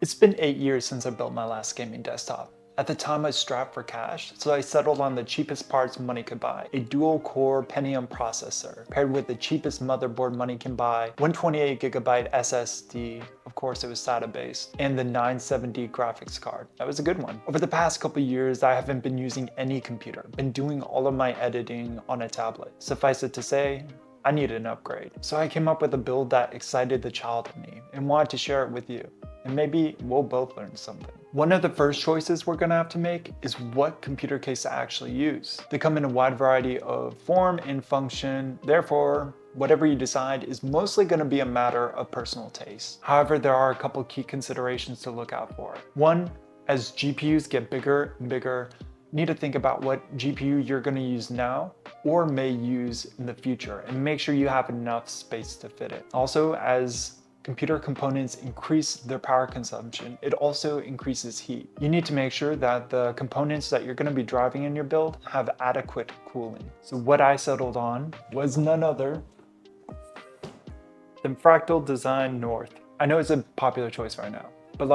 It's been 8 years since I built my last gaming desktop. At the time I was strapped for cash, so I settled on the cheapest parts money could buy. A dual-core Pentium processor, paired with the cheapest motherboard money can buy, 128GB SSD, of course it was SATA-based, and the 970 graphics card. That was a good one. Over the past couple years, I haven't been using any computer. Been doing all of my editing on a tablet. Suffice it to say, I needed an upgrade. So I came up with a build that excited the child in me and wanted to share it with you. And maybe we'll both learn something. One of the first choices we're gonna have to make is what computer case to actually use. They come in a wide variety of form and function, therefore, whatever you decide is mostly gonna be a matter of personal taste. However, there are a couple key considerations to look out for. One, as GPUs get bigger and bigger, you need to think about what GPU you're gonna use now or may use in the future and make sure you have enough space to fit it. Also, as computer components increase their power consumption, it also increases heat. You need to make sure that the components that you're going to be driving in your build have adequate cooling. So what I settled on was none other than Fractal Design North. I know it's a popular choice right now, but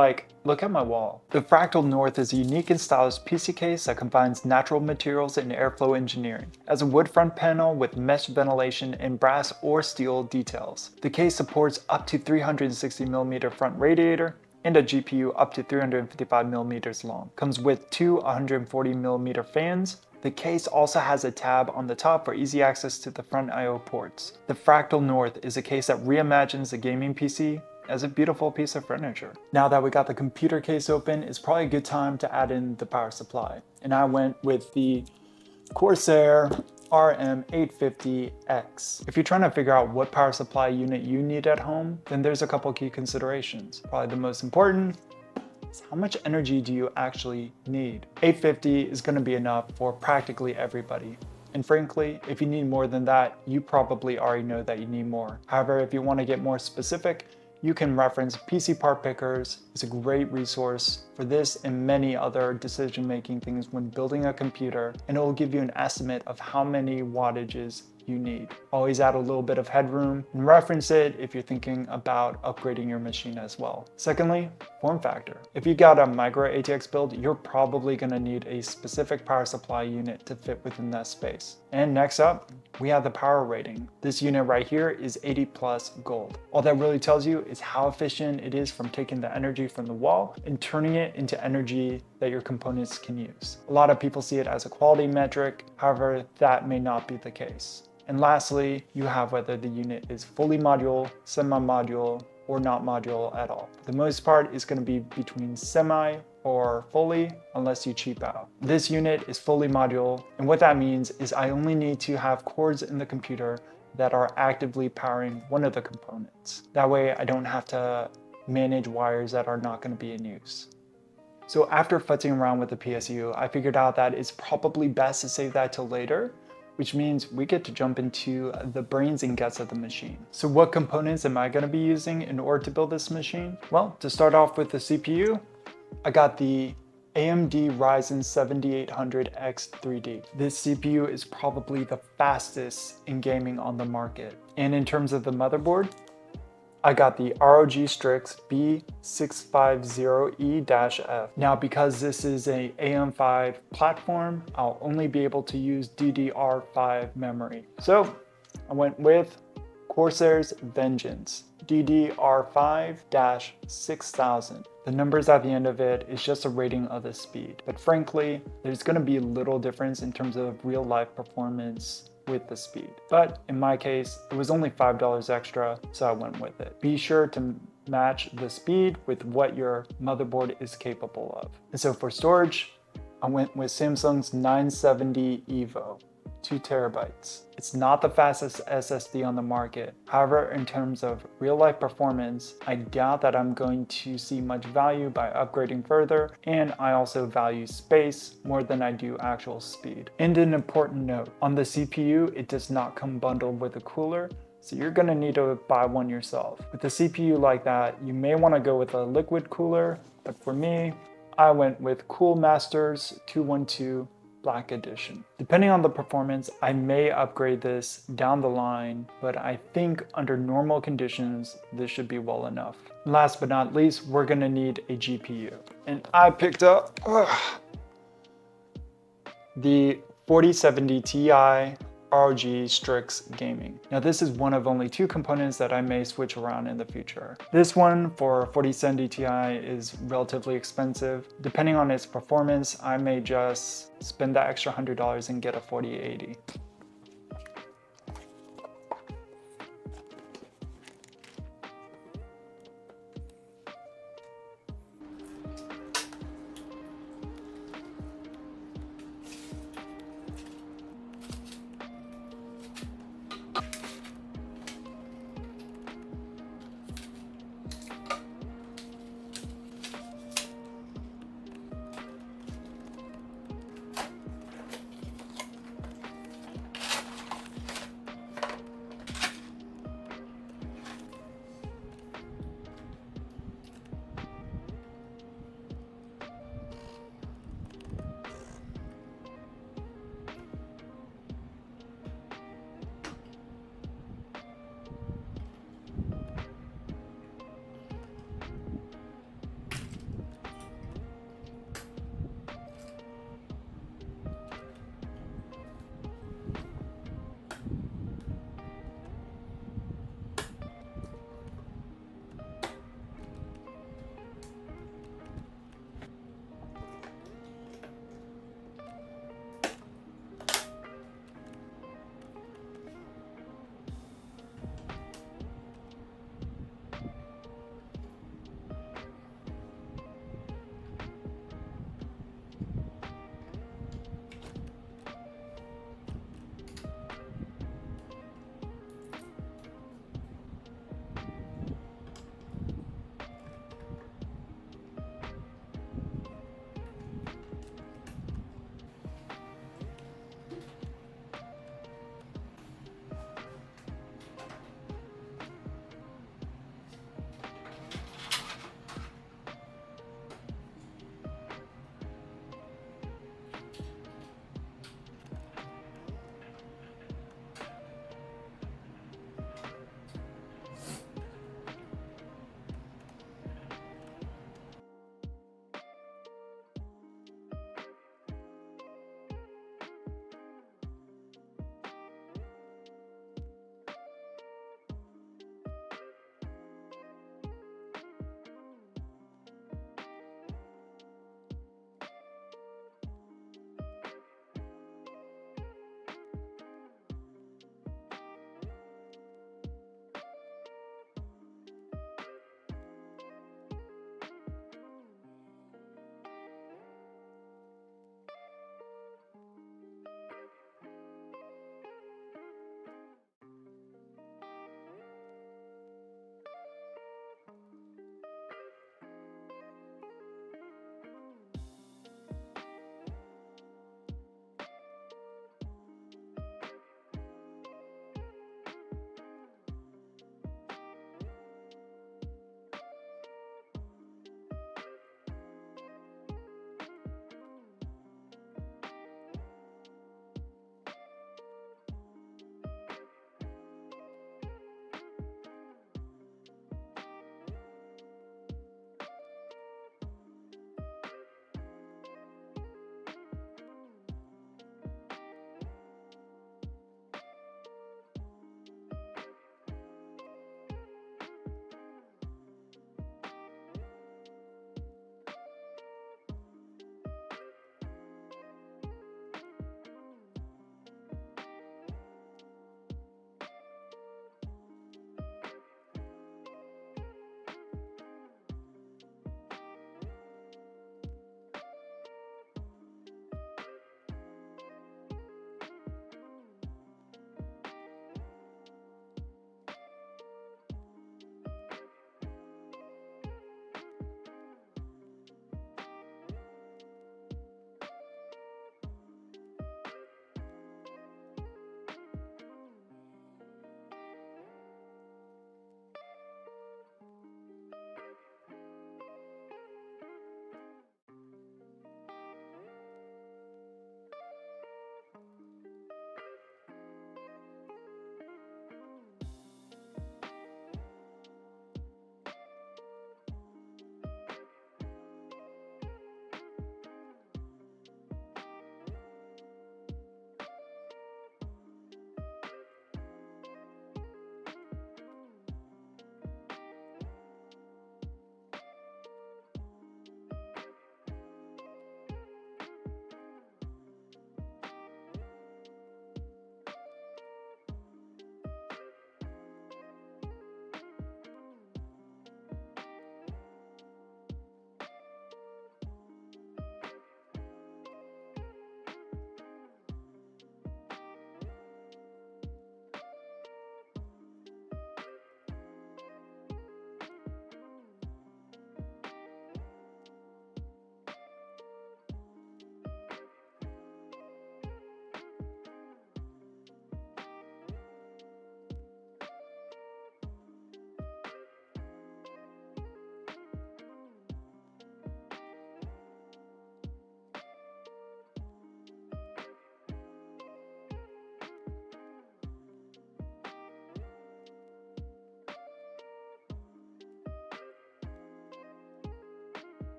look at my wall. The Fractal North is a unique and stylish PC case that combines natural materials and airflow engineering. It has a wood front panel with mesh ventilation and brass or steel details. The case supports up to 360mm front radiator and a GPU up to 355mm long. Comes with two 140mm fans. The case also has a tab on the top for easy access to the front I/O ports. The Fractal North is a case that reimagines the gaming PC as a beautiful piece of furniture. Now that we got the computer case open, it's probably a good time to add in the power supply. And I went with the Corsair RM850X. If you're trying to figure out what power supply unit you need at home, then there's a couple key considerations. Probably the most important is how much energy do you actually need? 850 is gonna be enough for practically everybody. And frankly, if you need more than that, you probably already know that you need more. However, if you want to get more specific, you can reference PC Part Pickers. It's a great resource for this and many other decision-making things when building a computer, and it will give you an estimate of how many wattages you need. Always add a little bit of headroom and reference it if you're thinking about upgrading your machine as well. Secondly, form factor. If you got a micro ATX build, you're probably gonna need a specific power supply unit to fit within that space. And next up, we have the power rating. This unit right here is 80 plus gold. All that really tells you is how efficient it is from taking the energy from the wall and turning it into energy that your components can use. A lot of people see it as a quality metric, however, that may not be the case. And lastly, you have whether the unit is fully module, semi-module, or not module at all. For the most part, it's going to be between semi or fully, unless you cheap out. This unit is fully module, and what that means is I only need to have cords in the computer that are actively powering one of the components. That way I don't have to manage wires that are not going to be in use. So after futzing around with the PSU, I figured out that it's probably best to save that till later, which means we get to jump into the brains and guts of the machine. So what components am I gonna be using in order to build this machine? Well, to start off with the CPU, I got the AMD Ryzen 7800X 3D. This CPU is probably the fastest in gaming on the market. And in terms of the motherboard, I got the ROG Strix B650E-F. Now, because this is a AM5 platform, I'll only be able to use DDR5 memory. So I went with Corsair's Vengeance DDR5-6000. The numbers at the end of it is just a rating of the speed. But frankly, there's gonna be a little difference in terms of real life performance with the speed. But in my case, it was only $5 extra, so I went with it. Be sure to match the speed with what your motherboard is capable of. And so for storage, I went with Samsung's 970 EVO, 2 terabytes. It's not the fastest SSD on the market. However, in terms of real life performance, I doubt that I'm going to see much value by upgrading further, and I also value space more than I do actual speed. And an important note, on the CPU, it does not come bundled with a cooler, so you're gonna need to buy one yourself. With a CPU like that, you may wanna go with a liquid cooler, but for me, I went with Cool Masters 212 Black Edition. Depending on the performance, I may upgrade this down the line, but I think under normal conditions, this should be well enough. Last but not least, we're gonna need a GPU. And I picked up the 4070 Ti ROG Strix Gaming. Now this is one of only 2 components that I may switch around in the future. This one for 4070 Ti is relatively expensive. Depending on its performance, I may just spend that extra $100 and get a 4080.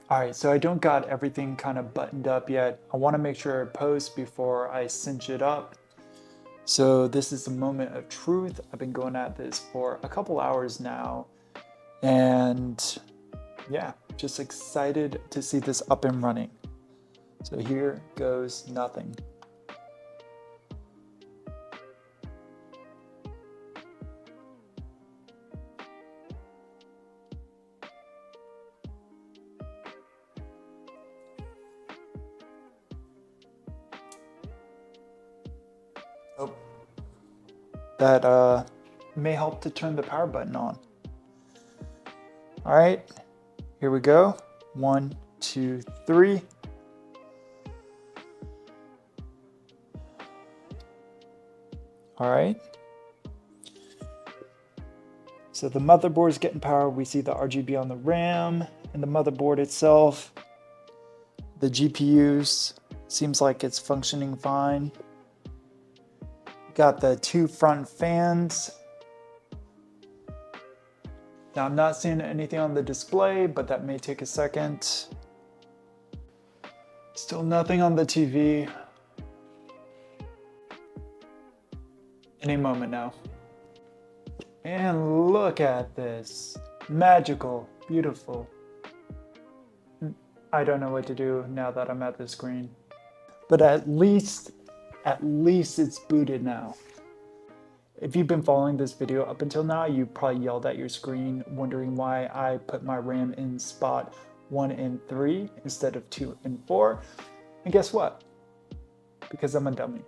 All right, so I don't got everything kind of buttoned up yet. I want to make sure I post before I cinch it up. So this is the moment of truth. I've been going at this for a couple hours now, and yeah, just excited to see this up and running. So here goes nothing. Oh, that may help to turn the power button on. All right, here we go. 1, 2, 3. All right. So the motherboard is getting power. We see the RGB on the RAM and the motherboard itself. The GPUs seems like it's functioning fine. Got the 2 front fans. Now I'm not seeing anything on the display, but that may take a second. Still nothing on the TV. Any moment now. And look at this. Magical, beautiful. I don't know what to do now that I'm at the screen. But at least it's booted now. If you've been following this video up until now, you probably yelled at your screen wondering why I put my RAM in spot 1 and 3 instead of 2 and 4. And guess what? Because I'm a dummy.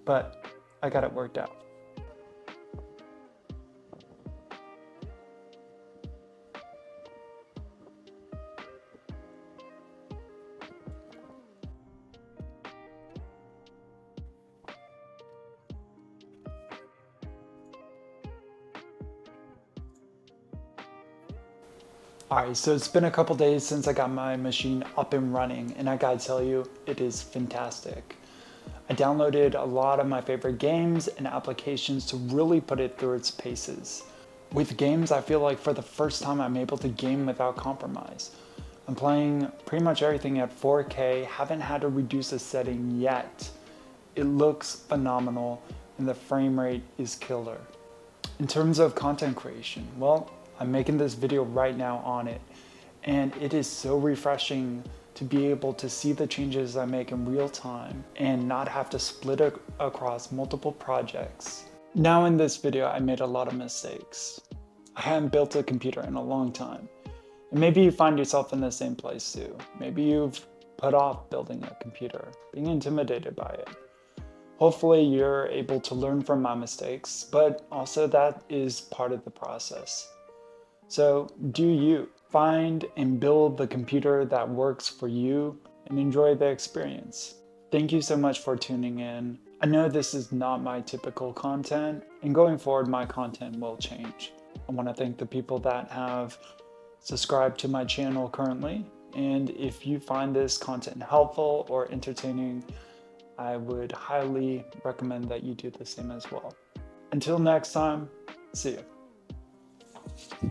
But I got it worked out. Alright, so it's been a couple days since I got my machine up and running, and I gotta tell you, it is fantastic. I downloaded a lot of my favorite games and applications to really put it through its paces. With games, I feel like for the first time I'm able to game without compromise. I'm playing pretty much everything at 4K, haven't had to reduce a setting yet. It looks phenomenal, and the frame rate is killer. In terms of content creation, well, I'm making this video right now on it, and it is so refreshing to be able to see the changes I make in real time and not have to split across multiple projects. Now in this video, I made a lot of mistakes. I hadn't built a computer in a long time, and maybe you find yourself in the same place too. Maybe you've put off building a computer, being intimidated by it. Hopefully you're able to learn from my mistakes, but also that is part of the process. So do you. Find and build the computer that works for you and enjoy the experience. Thank you so much for tuning in. I know this is not my typical content, and going forward my content will change. I want to thank the people that have subscribed to my channel currently, and if you find this content helpful or entertaining, I would highly recommend that you do the same as well. Until next time, see you.